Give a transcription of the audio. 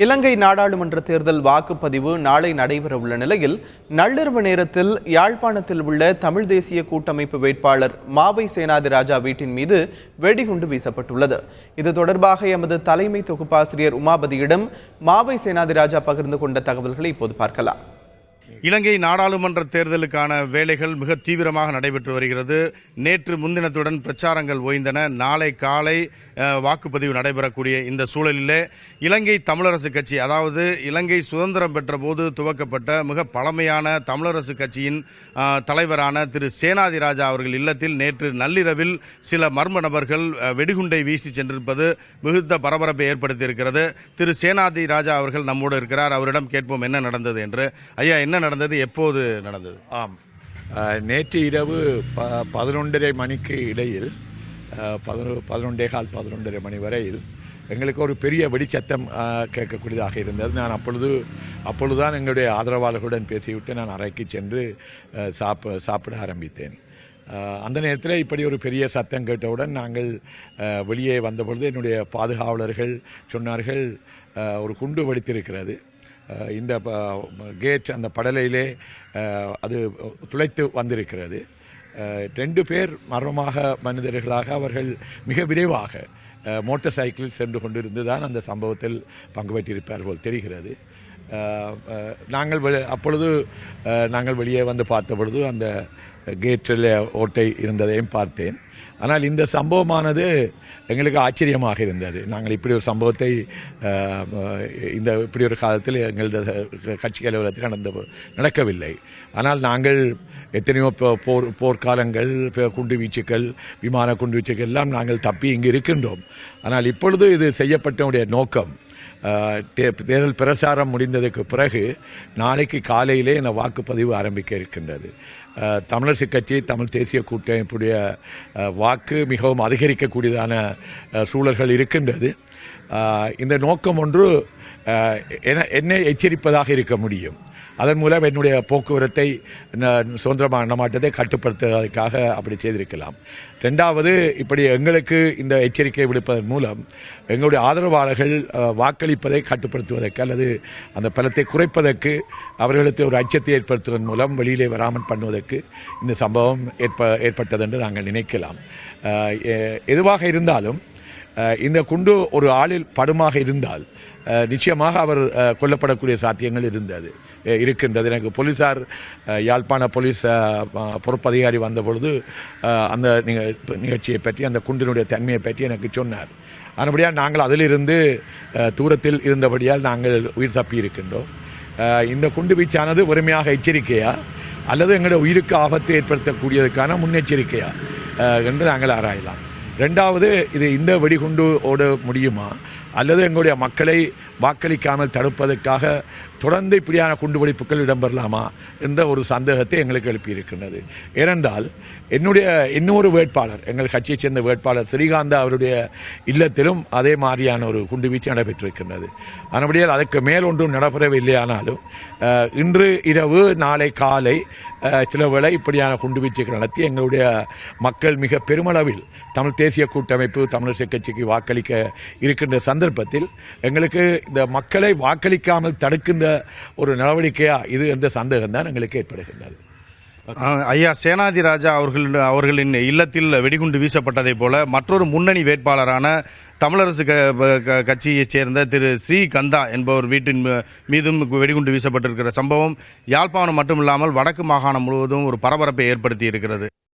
இலங்கை நாடாளுமன்ற தேர்தல் வாக்குப்பதிவு நாளை நடைபெறவுள்ள நிலையில் நள்ளிரவு நேரத்தில் யாழ்ப்பாணத்தில் உள்ள தமிழ் தேசிய கூட்டமைப்பு வேட்பாளர் மாவை சேனாதிராஜா வீட்டின் மீது வெடிகுண்டு வீசப்பட்டுள்ளது. இது தொடர்பாக எமது தலைமை தொகுப்பாசிரியர் உமாபதியிடம் மாவை சேனாதிராஜா பகிர்ந்து கொண்ட தகவல்களை இப்போது பார்க்கலாம். இலங்கை நாடாளுமன்ற தேர்தலுக்கான வேலைகள் மிக தீவிரமாக நடைபெற்று வருகிறது. நேற்று முன்தினத்துடன் பிரச்சாரங்கள் ஓய்ந்தன. நாளை காலை வாக்குப்பதிவு நடைபெறக்கூடிய இந்த சூழலிலே இலங்கை தமிழரசு கட்சி, அதாவது இலங்கை சுதந்திரம் பெற்ற போது துவக்கப்பட்ட மிக பழமையான தமிழரசு கட்சியின் தலைவரான திரு சேனாதிராஜா அவர்கள் இல்லத்தில் நேற்று நள்ளிரவில் சில மர்ம நபர்கள் வெடிகுண்டை வீசி சென்றிருப்பது மிகுந்த பரபரப்பை ஏற்படுத்தியிருக்கிறது. திரு சேனாதிராஜா அவர்கள் நம்மோடு இருக்கிறார். அவரிடம் கேட்போம் என்ன நடந்தது என்று. ஐயா, என்ன நடந்தது, எப்போது நடந்தது? ஆம், நேற்று இரவு 11:30 மணிக்கு இடையில் 11:15 மணி வரையில் எங்களுக்கு ஒரு பெரிய வெடிச்சத்தம் கேட்கக்கூடியதாக இருந்தது. நான் அப்பொழுதுதான் எங்களுடைய ஆதரவாளர்களுடன் பேசிவிட்டு நான் அறைக்கு சென்று சாப்பிட ஆரம்பித்தேன். அந்த நேரத்தில் இப்படி ஒரு பெரிய சத்தம் கேட்டவுடன் நாங்கள் வெளியே வந்தபொழுது என்னுடைய பாதுகாவலர்கள் சொன்னார்கள், ஒரு குண்டு வெடித்திருக்கிறது, இந்த கேட் அந்த படலையிலே அது துளைத்து வந்திருக்கிறது. 2 பேர் மர்மமாக மனிதர்களாக அவர்கள் மிக விரைவாக மோட்டார் சைக்கிளில் சென்று கொண்டிருந்து தான் அந்த சம்பவத்தில் பங்கு பெற்றிருப்பார் போல் தெரிகிறது. அப்பொழுது நாங்கள் வெளியே வந்து பார்த்த பொழுது அந்த கேட்டில் ஓட்டை இருந்ததையும் பார்த்தேன். ஆனால் இந்த சம்பவமானது எங்களுக்கு ஆச்சரியமாக இருந்தது. நாங்கள் இப்படி ஒரு சம்பவத்தை இப்படி ஒரு காலத்தில் எங்களது கட்சி அலுவலகத்தில் நடக்கவில்லை. ஆனால் நாங்கள் எத்தனையோ போர்க்காலங்கள், குண்டு வீச்சுக்கள், விமான குண்டு வீச்சுக்கள் எல்லாம் நாங்கள் தப்பி இங்கு இருக்கின்றோம். ஆனால் இப்பொழுது இது செய்யப்பட்டவுடைய நோக்கம், தேர்தல் பிரச்சாரம் முடிந்ததுக்கு பிறகு நாளைக்கு காலையிலே இந்த வாக்குப்பதிவு ஆரம்பிக்க இருக்கின்றது. தமிழரசு கட்சி, தமிழ் தேசிய கூட்டமைப்புடைய வாக்கு மிகவும் அதிகரிக்கக்கூடியதான சூழல்கள் இருக்கின்றது. இந்த நோக்கம் ஒன்று என்னை எச்சரிப்பதாக இருக்க முடியும். அதன் மூலம் என்னுடைய போக்குவரத்தை, சுதந்திரமான நடமாட்டத்தை கட்டுப்படுத்துவதற்காக அப்படி செய்திருக்கலாம். 2வது, இப்படி எங்களுக்கு இந்த எச்சரிக்கை விடுப்பதன் மூலம் எங்களுடைய ஆதரவாளர்கள் வாக்களிப்பதை கட்டுப்படுத்துவதற்கு அல்லது அந்த பலத்தை குறைப்பதற்கு, அவர்களுக்கு ஒரு அச்சத்தை ஏற்படுத்துவதன் மூலம் வெளியிலே வராமல் பண்ணுவதற்கு இந்த சம்பவம் ஏற்பட்டது என்று நாங்கள் நினைக்கலாம். எதுவாக இருந்தாலும் இந்த குண்டு ஒரு ஆளில் படுமாக இருந்தால் நிச்சயமாக அவர் கொல்லப்படக்கூடிய சாத்தியங்கள் இருக்கின்றது. எனக்கு போலீஸார், யாழ்ப்பாண போலீஸ் பொறுப்பு அதிகாரி வந்தபொழுது அந்த நிகழ்ச்சியை பற்றி, அந்த குண்டினுடைய தன்மையை பற்றி எனக்கு சொன்னார். அதுபடியால் நாங்கள் அதிலிருந்து தூரத்தில் இருந்தபடியால் நாங்கள் உயிர் தப்பி இருக்கின்றோம். இந்த குண்டு வீச்சானது ஒருமையாக எச்சரிக்கையா அல்லது எங்களுடைய உயிருக்கு ஆபத்தை ஏற்படுத்தக்கூடியதுக்கான முன்னெச்சரிக்கையா என்று நாங்கள் ஆராயலாம். 2வது, இது இந்த வெடிகுண்டு ஓட முடியுமா அல்லது எங்களுடைய மக்களை வாக்களிக்காமல் தடுப்பதற்காக தொடர்ந்து இப்படியான குண்டுவெடிப்புகள் இடம்பெறலாமா என்ற ஒரு சந்தேகத்தை எங்களுக்கு எழுப்பியிருக்கின்றது. ஏனென்றால் என்னுடைய இன்னொரு வேட்பாளர், எங்கள் கட்சியைச் சேர்ந்த வேட்பாளர் ஸ்ரீகாந்தா அவருடைய இல்லத்திலும் அதே மாதிரியான ஒரு குண்டுவீச்சு நடைபெற்றிருக்கின்றது. அதன்படியால் அதற்கு மேல் ஒன்றும் நடைபெறவில்லையானாலும் இன்று இரவு, நாளை காலை சில வேளை இப்படியான குண்டுவீச்சுகள் நடத்தி எங்களுடைய மக்கள் மிக பெருமளவில் தமிழ் தேசிய கூட்டமைப்பு, தமிழரசு கட்சிக்கு வாக்களிக்க இருக்கின்ற சந்தர்ப்பத்தில் எங்களுக்கு இந்த மக்களை வாக்களிக்காமல் தடுக்கின்ற ஒரு நடவடிக்கையா இது என்ற சந்தேகம் தான் எங்களுக்கு ஏற்படுகின்றது. ஐயா, சேனாதிராஜா அவர்களின் இல்லத்தில் வெடிகுண்டு வீசப்பட்டதை போல மற்றொரு முன்னணி வேட்பாளரான தமிழரசு கட்சியைச் சேர்ந்த திரு ஸ்ரீகந்தா என்பவர் வீட்டின் மீதும் வெடிகுண்டு வீசப்பட்டிருக்கிற சம்பவம் யாழ்ப்பாணம் மட்டுமில்லாமல் வடக்கு மாகாணம் முழுவதும் ஒரு பரபரப்பை ஏற்படுத்தி இருக்கிறது.